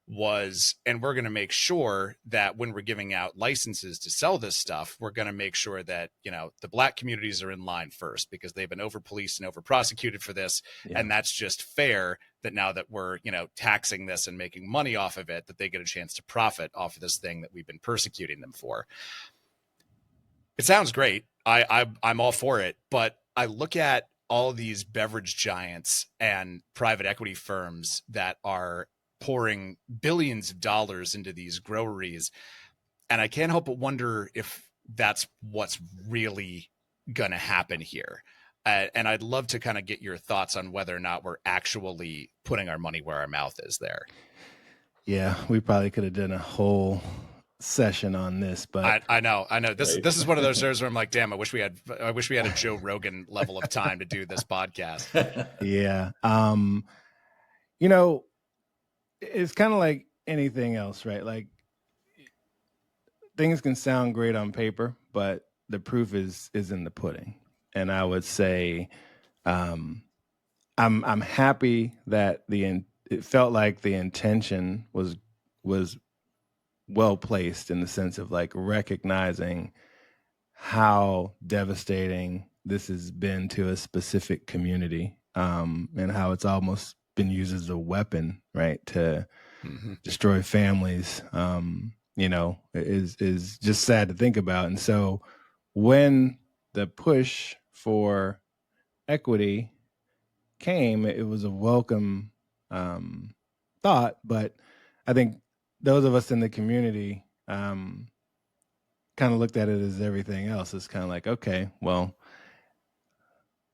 was, and we're going to make sure that when we're giving out licenses to sell this stuff, we're going to make sure that, the Black communities are in line first, because they've been over policed and over prosecuted for this. Yeah. And that's just fair that now that we're, taxing this and making money off of it, that they get a chance to profit off of this thing that we've been persecuting them for. It sounds great. I'm all for it. But I look at all these beverage giants and private equity firms that are pouring billions of dollars into these groweries, and I can't help but wonder if that's what's really going to happen here. And I'd love to kind of get your thoughts on whether or not we're actually putting our money where our mouth is there. Yeah, we probably could have done a whole session on this, but I know this Right. this is one of those shows where I'm like, damn, I wish we had a Joe Rogan level of time to do this podcast. yeah. It's kind of like anything else, right? Like, things can sound great on paper, but the proof is in the pudding. And I would say, I'm happy that it felt like the intention was well placed, in the sense of like recognizing how devastating this has been to a specific community, and how it's almost been used as a weapon, right, to destroy families. Is just sad to think about. And so when the push for equity came, it was a welcome thought, but I think those of us in the community kind of looked at it as everything else. It's kind of like, okay, well,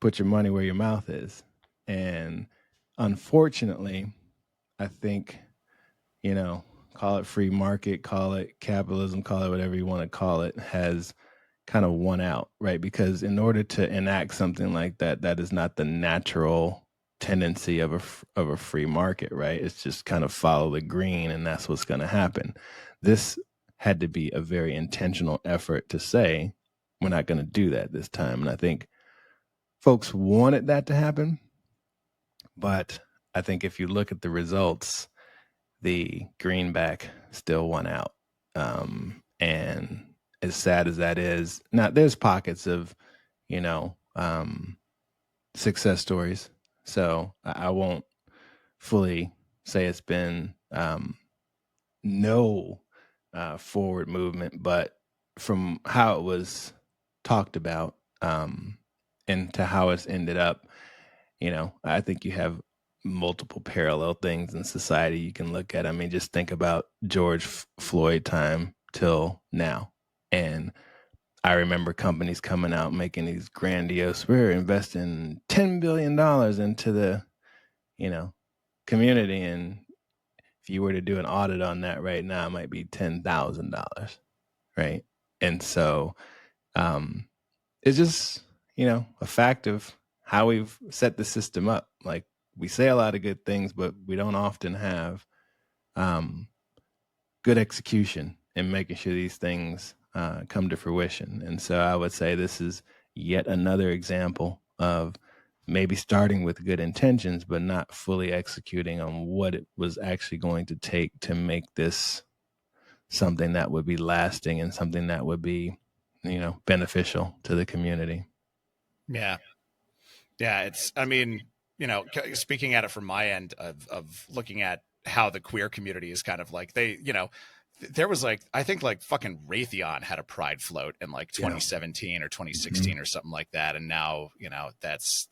put your money where your mouth is. And unfortunately, I think, call it free market, call it capitalism, call it whatever you want to call it, has kind of won out, right? Because in order to enact something like that, that is not the natural tendency of a free market, right? It's just kind of follow the green, and that's what's going to happen. This had to be a very intentional effort to say, we're not going to do that this time. And I think folks wanted that to happen, but I think if you look at the results, the greenback still won out. And as sad as that is, now there's pockets of, success stories. So I won't fully say it's been no forward movement, but from how it was talked about, and to how it's ended up, I think you have multiple parallel things in society you can look at. I mean, just think about George Floyd time till now. And I remember companies coming out making these grandiose, we're investing $10 billion into the, community. And if you were to do an audit on that right now, it might be $10,000. Right. And so it's just, a fact of how we've set the system up. Like, we say a lot of good things, but we don't often have good execution in making sure these things come to fruition. And so I would say this is yet another example of maybe starting with good intentions, but not fully executing on what it was actually going to take to make this something that would be lasting and something that would be, beneficial to the community. Yeah. It's, I mean, speaking at it from my end of looking at how the queer community is kind of like, there was like, I think like fucking Raytheon had a pride float in like 2017 or 2016 or something like that. And now, it's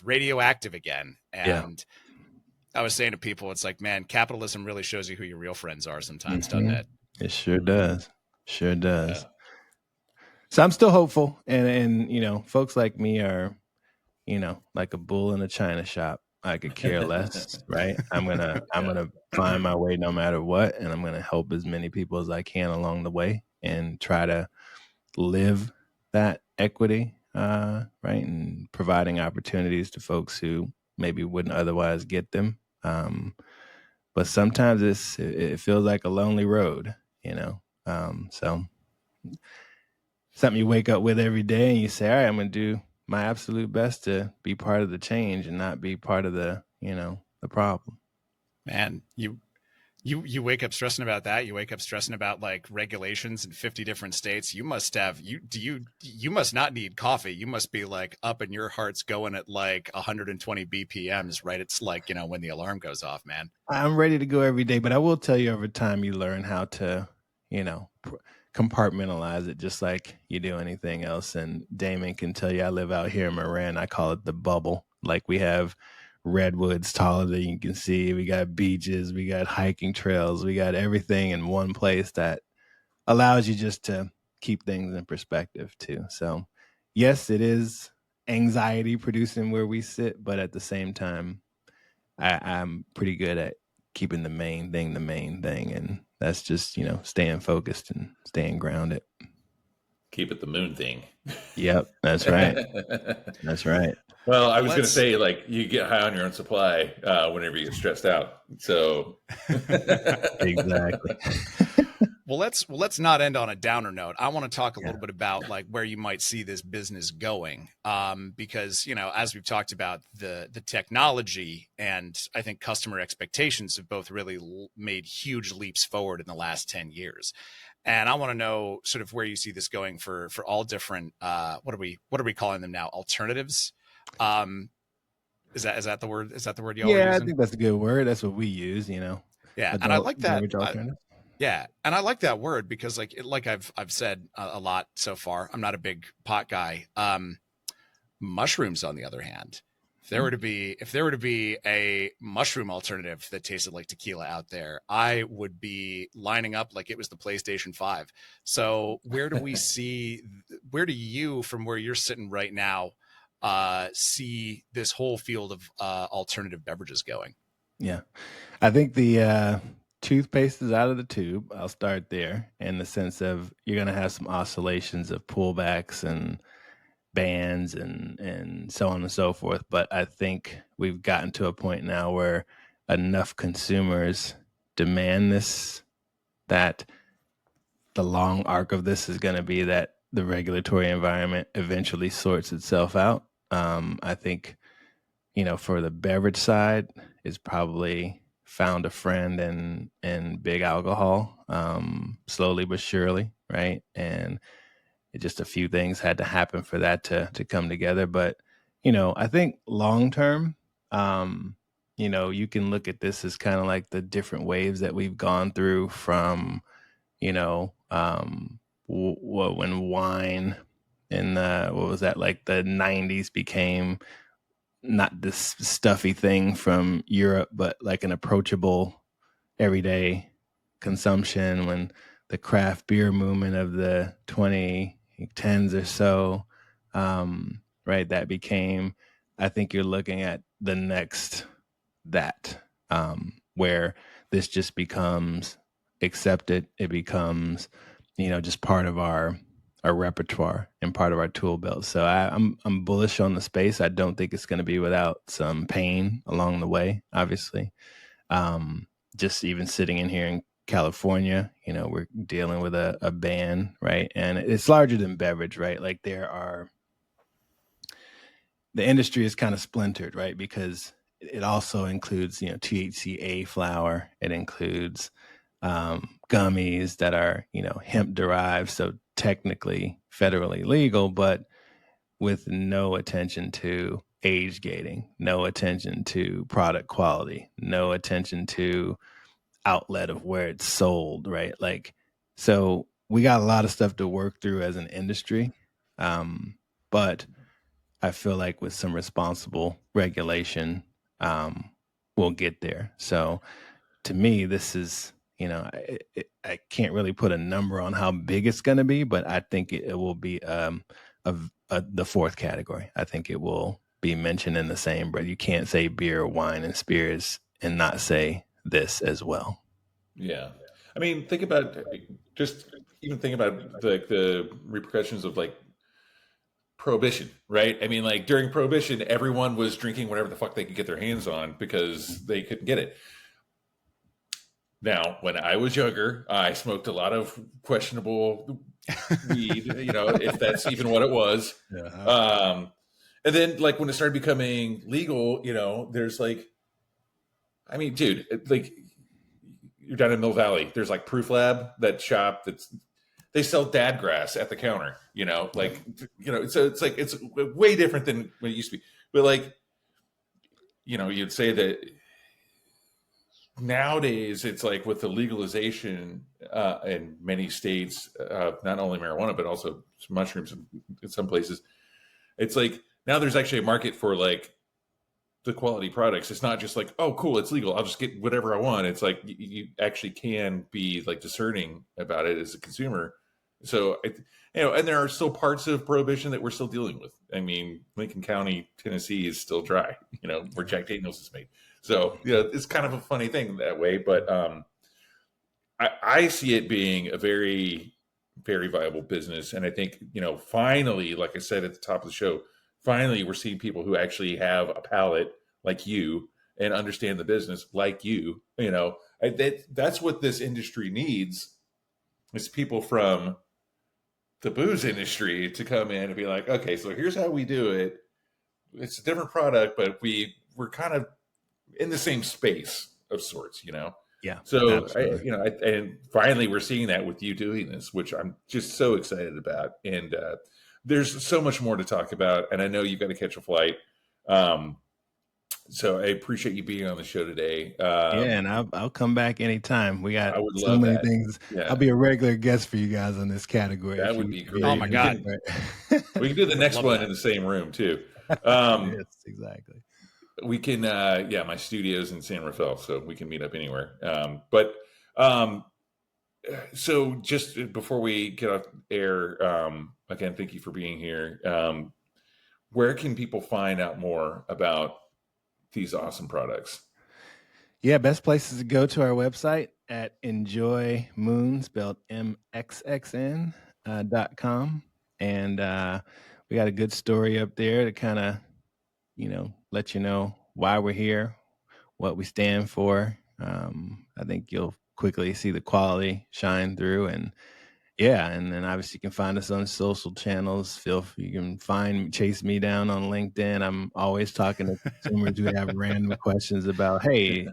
radioactive again. And I was saying to people, it's like, man, capitalism really shows you who your real friends are sometimes, doesn't it? It sure does. Sure does. Yeah. So I'm still hopeful. And folks like me are like a bull in a china shop. I could care less, right? I'm gonna find my way no matter what, and I'm gonna help as many people as I can along the way, and try to live that equity, right, and providing opportunities to folks who maybe wouldn't otherwise get them. But sometimes it feels like a lonely road, so something you wake up with every day and you say, all right, I'm going to do my absolute best to be part of the change and not be part of the problem. Man, you wake up stressing about that. You wake up stressing about like regulations in 50 different states. You must not need coffee. You must be like up and your heart's going at like 120 BPMs, right? It's like, when the alarm goes off, man. I'm ready to go every day, but I will tell you, over time you learn how to, compartmentalize it just like you do anything else. And Damon can tell you, I live out here in Marin. I call it the bubble. Like, we have redwoods taller than you can see. We got beaches, we got hiking trails, we got everything in one place that allows you just to keep things in perspective too. So yes, it is anxiety producing where we sit, but at the same time, I'm pretty good at keeping the main thing, and that's just, staying focused and staying grounded. Keep it the moon thing. Yep, that's right. That's right. Well, I was going to say, like, you get high on your own supply whenever you get stressed out. So exactly. Well, let's not end on a downer note. I want to talk a little bit about like where you might see this business going, because as we've talked about, the technology and I think customer expectations have both really made huge leaps forward in the last 10 years. And I want to know sort of where you see this going for all different what are we calling them now? Alternatives. Is that the word? Is that the word y'all are using? I think that's a good word. That's what we use. Yeah, and I like that. Yeah, and I like that word because, like I've said a lot so far, I'm not a big pot guy. Mushrooms, on the other hand, if there were to be a mushroom alternative that tasted like tequila out there, I would be lining up like it was the PlayStation 5. So where do you, from where you're sitting right now, see this whole field of alternative beverages going? Yeah, I think the toothpaste is out of the tube. I'll start there, in the sense of you're going to have some oscillations of pullbacks and bans and so on and so forth. But I think we've gotten to a point now where enough consumers demand this, that the long arc of this is going to be that the regulatory environment eventually sorts itself out. I think, for the beverage side, is probably found a friend in big alcohol, slowly but surely, right? And just a few things had to happen for that to come together. But, I think long term, you can look at this as kind of like the different waves that we've gone through from, when wine in the 90s became not this stuffy thing from Europe, but like an approachable everyday consumption, when the craft beer movement of the 2010s or so, right, that became, I think you're looking at the next where this just becomes accepted. It becomes, just part of our repertoire and part of our tool belt. So I'm bullish on the space. I don't think it's going to be without some pain along the way, obviously. Just even sitting in here in California, we're dealing with a ban, right? And it's larger than beverage, right? Like, the industry is kind of splintered, right? Because it also includes, THCA flower. It includes gummies that are, hemp derived. So technically federally legal, but with no attention to age gating, no attention to product quality, no attention to outlet of where it's sold, right? Like, so we got a lot of stuff to work through as an industry. But I feel like with some responsible regulation, we'll get there. So to me, this is, I can't really put a number on how big it's going to be, but I think it will be the fourth category. I think it will be mentioned in the same breath. You can't say beer, wine, and spirits and not say this as well. Yeah. I mean, think about the repercussions of like prohibition, right? I mean, like during prohibition, everyone was drinking whatever the fuck they could get their hands on because they couldn't get it. Now, when I was younger, I smoked a lot of questionable weed, if that's even what it was. And then like when it started becoming legal, there's like, I mean, dude, like you're down in Mill Valley. There's like Proof Lab, that shop they sell dad grass at the counter, so it's like, it's way different than what it used to be. But like, you'd say that nowadays it's like with the legalization in many states, not only marijuana, but also mushrooms in some places. It's like now there's actually a market for like the quality products. It's not just like, oh, cool, it's legal, I'll just get whatever I want. It's like you actually can be like discerning about it as a consumer. So, and there are still parts of prohibition that we're still dealing with. I mean, Lincoln County, Tennessee is still dry, where Jack Daniels is made. So, it's kind of a funny thing that way. But I see it being a very, very viable business. And I think, finally, like I said at the top of the show, finally, we're seeing people who actually have a palate like you and understand the business like you. That's what this industry needs, is people from the booze industry to come in and be like, okay, so here's how we do it. It's a different product, but we're kind of in the same space of sorts, Yeah. So and finally we're seeing that with you doing this, which I'm just so excited about. And there's so much more to talk about, and I know you've got to catch a flight. So I appreciate you being on the show today. And I'll come back anytime. We got so many things. Yeah. I'll be a regular guest for you guys on this category. That would be great. Oh my God. We can do the next one in the same room too. Yes, exactly. We can, my studio's in San Rafael, so we can meet up anywhere. So just before we get off air, again, thank you for being here. Where can people find out more about these awesome products? Yeah, best places to go to our website at Enjoy Moon, spelled MXXN .com. And we got a good story up there to kind of, let you know why we're here, what we stand for. I think you'll quickly see the quality shine through. And and then obviously you can find us on social channels. You can chase me down on LinkedIn. I'm always talking to consumers who have random questions about, hey,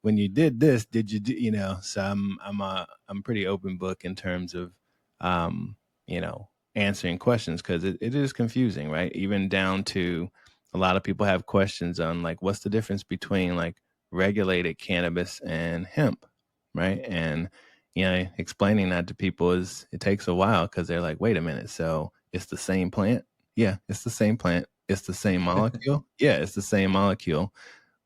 when you did this, did you do, so I'm pretty open book in terms of, answering questions, because it is confusing, right? Even down to a lot of people have questions on like, what's the difference between like regulated cannabis and hemp, right? And explaining that to people it takes a while, because they're like, wait a minute, so it's the same plant? Yeah, it's the same plant. It's the same molecule. Yeah, it's the same molecule.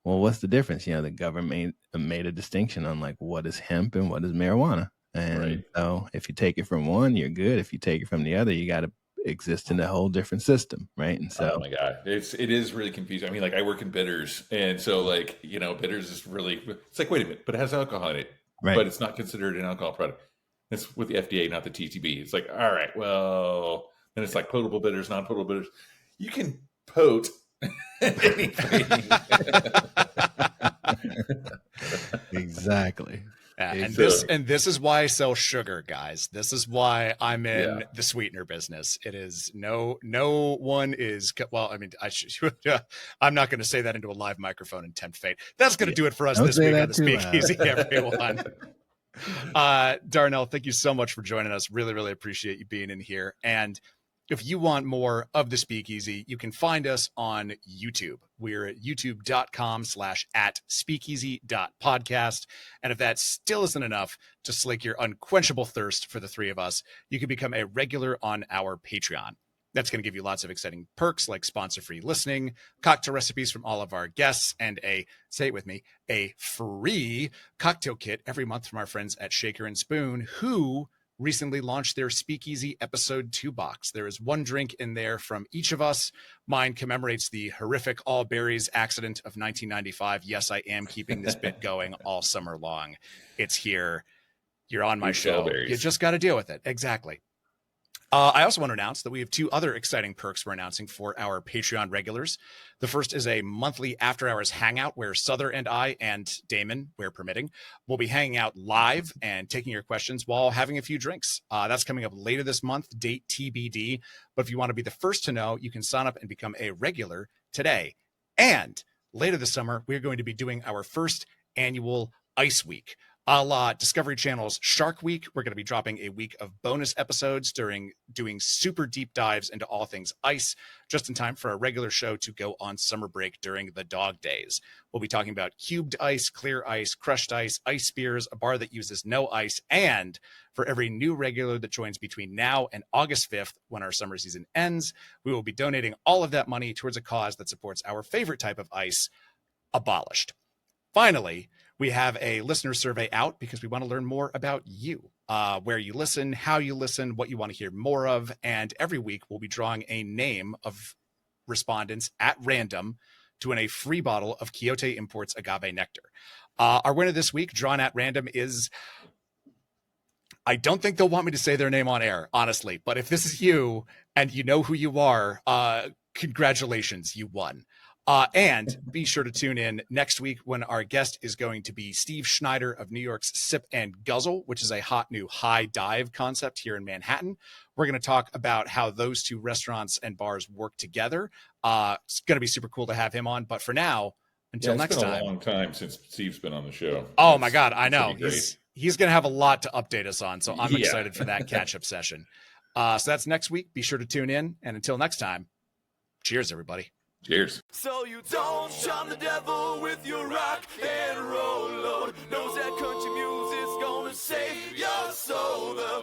Well, what's the difference? The government made a distinction on like what is hemp and what is marijuana. And so if you take it from one, you're good. If you take it from the other, you got to exist in a whole different system, right? And so, oh my God, it is really confusing. I mean, like I work in bitters, and so like bitters is really, it's like, wait a minute, but it has alcohol in it, right? But it's not considered an alcohol product. It's with the FDA, not the TTB. It's like, all right, well, then it's like potable bitters, non-potable bitters. You can pote anything. Exactly. And this is why I sell sugar, guys. This is why I'm in the sweetener business. It is no one is, well, I mean, I'm not going to say that into a live microphone and tempt fate. That's going to do it for us this week on the Speakeasy, everyone. Darnell, thank you so much for joining us. Really, really appreciate you being in here. And if you want more of the Speakeasy, you can find us on YouTube. We're at youtube.com/@speakeasy.podcast. And if that still isn't enough to slake your unquenchable thirst for the three of us, you can become a regular on our Patreon. That's going to give you lots of exciting perks like sponsor-free listening, cocktail recipes from all of our guests, and say it with me, a free cocktail kit every month from our friends at Shaker and Spoon, who recently launched their Speakeasy Episode 2 box. There is one drink in there from each of us. Mine commemorates the horrific all berries accident of 1995. Yes, I am keeping this bit going all summer long. It's here. You're on my show. You just got to deal with it. Exactly. I also want to announce that we have 2 other exciting perks we're announcing for our Patreon regulars. The first is a monthly after-hours hangout where Souther and I and Damon, where permitting, will be hanging out live and taking your questions while having a few drinks. That's coming up later this month, date TBD. But if you want to be the first to know, you can sign up and become a regular today. And later this summer, we're going to be doing our first annual Ice Week. A la Discovery Channel's Shark Week, we're going to be dropping a week of bonus episodes during doing super deep dives into all things ice, just in time for a regular show to go on summer break during the dog days. We'll be talking about cubed ice, clear ice, crushed ice spears, a bar that uses no ice, and for every new regular that joins between now and August 5th, when our summer season ends, we will be donating all of that money towards a cause that supports our favorite type of ice, abolished. Finally, we have a listener survey out because we want to learn more about you, where you listen, how you listen, what you want to hear more of. And every week we'll be drawing a name of respondents at random to win a free bottle of Quixote Imports Agave Nectar. Our winner this week, drawn at random, is... I don't think they'll want me to say their name on air, honestly. But if this is you and you know who you are, congratulations, you won. And be sure to tune in next week when our guest is going to be Steve Schneider of New York's Sip and Guzzle, which is a hot new high dive concept here in Manhattan. We're going to talk about how those 2 restaurants and bars work together. It's going to be super cool to have him on. But for now, until next time. It's been a long time since Steve's been on the show. Oh, my God. I know. He's going to have a lot to update us on. So I'm excited for that catch-up session. So that's next week. Be sure to tune in. And until next time, cheers, everybody. Cheers. So you don't charm the devil with your rock and roll load. Knows that country music's gonna save your soul. The